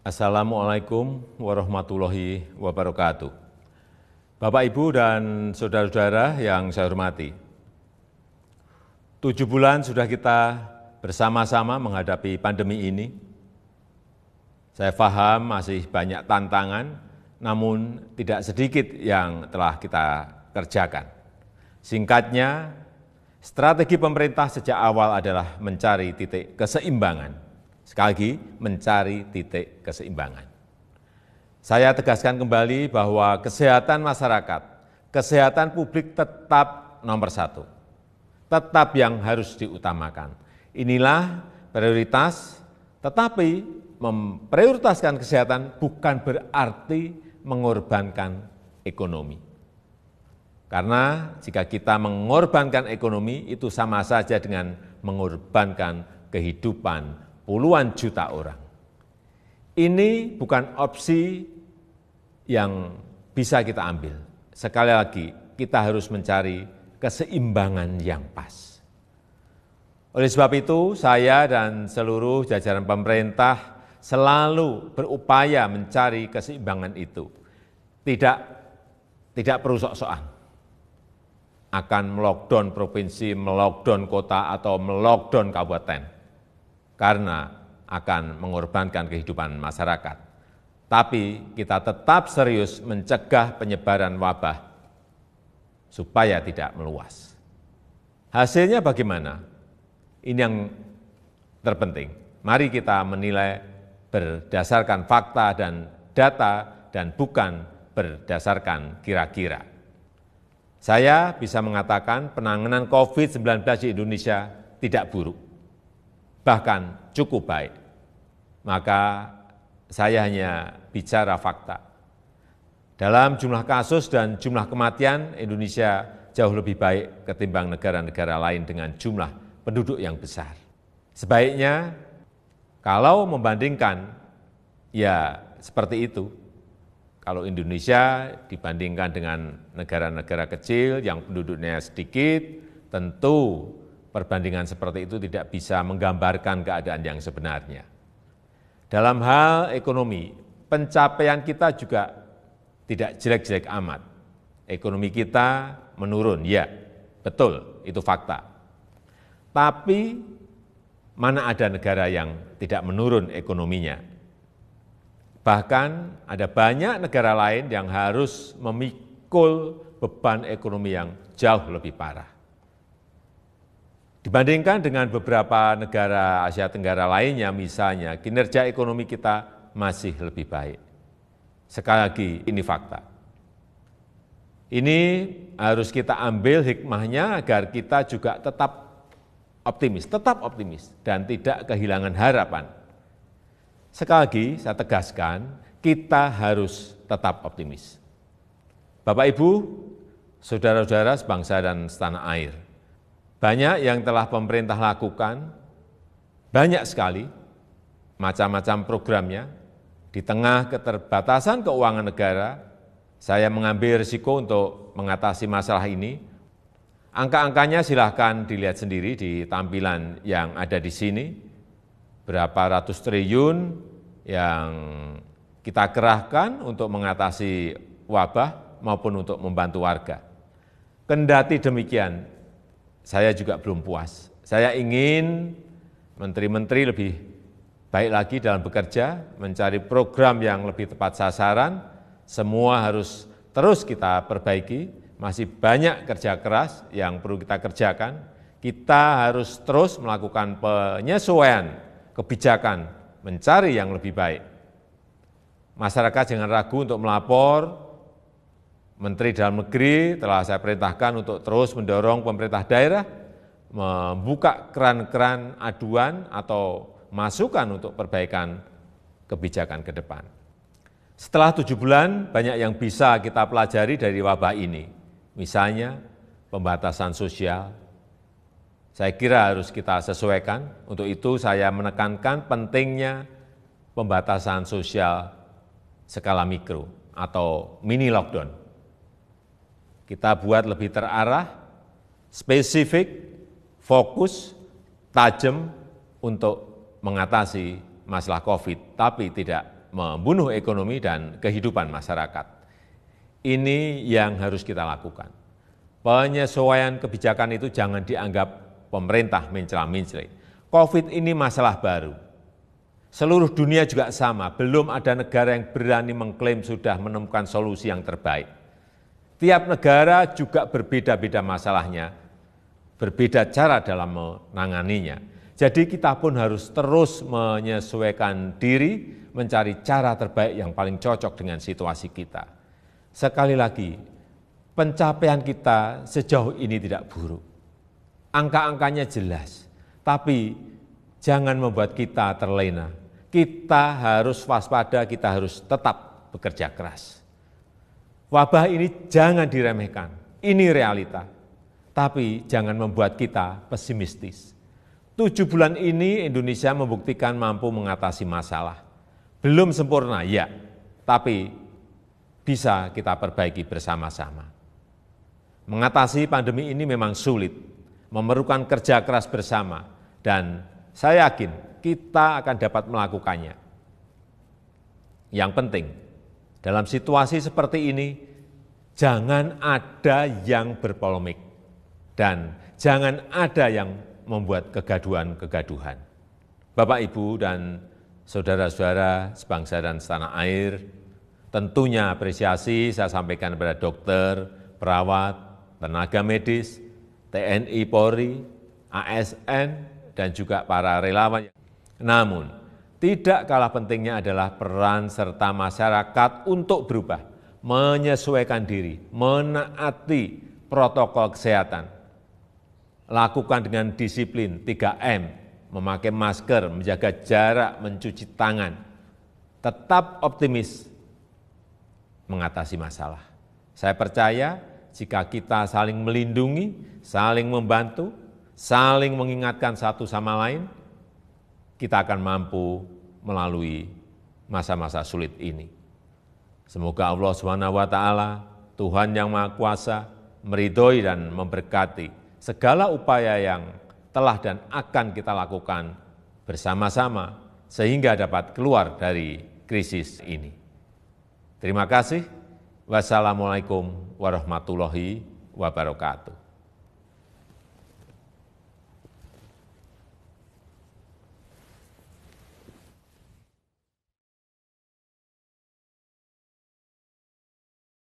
Assalamualaikum warahmatullahi wabarakatuh. Bapak, Ibu, dan saudara-saudara yang saya hormati, 7 bulan sudah kita bersama-sama menghadapi pandemi ini. Saya paham masih banyak tantangan, namun tidak sedikit yang telah kita kerjakan. Singkatnya, strategi pemerintah sejak awal adalah mencari titik keseimbangan. Sekali lagi, mencari titik keseimbangan. Saya tegaskan kembali bahwa kesehatan masyarakat, kesehatan publik tetap nomor satu. Tetap yang harus diutamakan. Inilah prioritas, tetapi memprioritaskan kesehatan bukan berarti mengorbankan ekonomi. Karena jika kita mengorbankan ekonomi, itu sama saja dengan mengorbankan kehidupan puluhan juta orang. Ini bukan opsi yang bisa kita ambil. Sekali lagi, kita harus mencari keseimbangan yang pas. Oleh sebab itu, saya dan seluruh jajaran pemerintah selalu berupaya mencari keseimbangan itu. Tidak perlu sok-sokan akan melockdown provinsi, melockdown kota, atau melockdown kabupaten. Karena akan mengorbankan kehidupan masyarakat. Tapi kita tetap serius mencegah penyebaran wabah supaya tidak meluas. Hasilnya bagaimana? Ini yang terpenting. Mari kita menilai berdasarkan fakta dan data dan bukan berdasarkan kira-kira. Saya bisa mengatakan penanganan COVID-19 di Indonesia tidak buruk, bahkan cukup baik. Maka saya hanya bicara fakta. Dalam jumlah kasus dan jumlah kematian, Indonesia jauh lebih baik ketimbang negara-negara lain dengan jumlah penduduk yang besar. Sebaiknya kalau membandingkan, ya seperti itu. Kalau Indonesia dibandingkan dengan negara-negara kecil yang penduduknya sedikit, tentu perbandingan seperti itu tidak bisa menggambarkan keadaan yang sebenarnya. Dalam hal ekonomi, pencapaian kita juga tidak jelek-jelek amat. Ekonomi kita menurun, ya, betul, itu fakta. Tapi mana ada negara yang tidak menurun ekonominya? Bahkan ada banyak negara lain yang harus memikul beban ekonomi yang jauh lebih parah. Dibandingkan dengan beberapa negara Asia Tenggara lainnya, misalnya, kinerja ekonomi kita masih lebih baik. Sekali lagi, ini fakta. Ini harus kita ambil hikmahnya agar kita juga tetap optimis, dan tidak kehilangan harapan. Sekali lagi, saya tegaskan, kita harus tetap optimis. Bapak, Ibu, saudara-saudara sebangsa dan setanah air, banyak yang telah pemerintah lakukan, banyak sekali macam-macam programnya. Di tengah keterbatasan keuangan negara, saya mengambil risiko untuk mengatasi masalah ini. Angka-angkanya silahkan dilihat sendiri di tampilan yang ada di sini. Berapa ratus triliun yang kita kerahkan untuk mengatasi wabah maupun untuk membantu warga. Kendati demikian, saya juga belum puas. Saya ingin menteri-menteri lebih baik lagi dalam bekerja, mencari program yang lebih tepat sasaran. Semua harus terus kita perbaiki. Masih banyak kerja keras yang perlu kita kerjakan. Kita harus terus melakukan penyesuaian kebijakan, mencari yang lebih baik. Masyarakat jangan ragu untuk melapor. Menteri Dalam Negeri telah saya perintahkan untuk terus mendorong pemerintah daerah membuka keran-keran aduan atau masukan untuk perbaikan kebijakan ke depan. Setelah 7 bulan, banyak yang bisa kita pelajari dari wabah ini. Misalnya, pembatasan sosial. Saya kira harus kita sesuaikan. Untuk itu saya menekankan pentingnya pembatasan sosial skala mikro atau mini lockdown. Kita buat lebih terarah, spesifik, fokus, tajam untuk mengatasi masalah COVID, tapi tidak membunuh ekonomi dan kehidupan masyarakat. Ini yang harus kita lakukan. Penyesuaian kebijakan itu jangan dianggap pemerintah mencela-mencela. COVID ini masalah baru. Seluruh dunia juga sama, belum ada negara yang berani mengklaim sudah menemukan solusi yang terbaik. Tiap negara juga berbeda-beda masalahnya, berbeda cara dalam menanganinya. Jadi kita pun harus terus menyesuaikan diri, mencari cara terbaik yang paling cocok dengan situasi kita. Sekali lagi, pencapaian kita sejauh ini tidak buruk. Angka-angkanya jelas, tapi jangan membuat kita terlena. Kita harus waspada, kita harus tetap bekerja keras. Wabah ini jangan diremehkan, ini realita. Tapi jangan membuat kita pesimistis. 7 bulan ini Indonesia membuktikan mampu mengatasi masalah. Belum sempurna, ya, tapi bisa kita perbaiki bersama-sama. Mengatasi pandemi ini memang sulit, memerlukan kerja keras bersama, dan saya yakin kita akan dapat melakukannya. Yang penting, dalam situasi seperti ini, jangan ada yang berpolemik dan jangan ada yang membuat kegaduhan-kegaduhan. Bapak, Ibu, dan saudara-saudara sebangsa dan setanah air, tentunya apresiasi saya sampaikan kepada dokter, perawat, tenaga medis, TNI, Polri, ASN, dan juga para relawan. Namun, tidak kalah pentingnya adalah peran serta masyarakat untuk berubah, menyesuaikan diri, menaati protokol kesehatan. Lakukan dengan disiplin 3M, memakai masker, menjaga jarak, mencuci tangan. Tetap optimis mengatasi masalah. Saya percaya jika kita saling melindungi, saling membantu, saling mengingatkan satu sama lain, kita akan mampu melalui masa-masa sulit ini. Semoga Allah SWT, Tuhan yang Maha Kuasa, meridhoi dan memberkati segala upaya yang telah dan akan kita lakukan bersama-sama sehingga dapat keluar dari krisis ini. Terima kasih. Wassalamualaikum warahmatullahi wabarakatuh.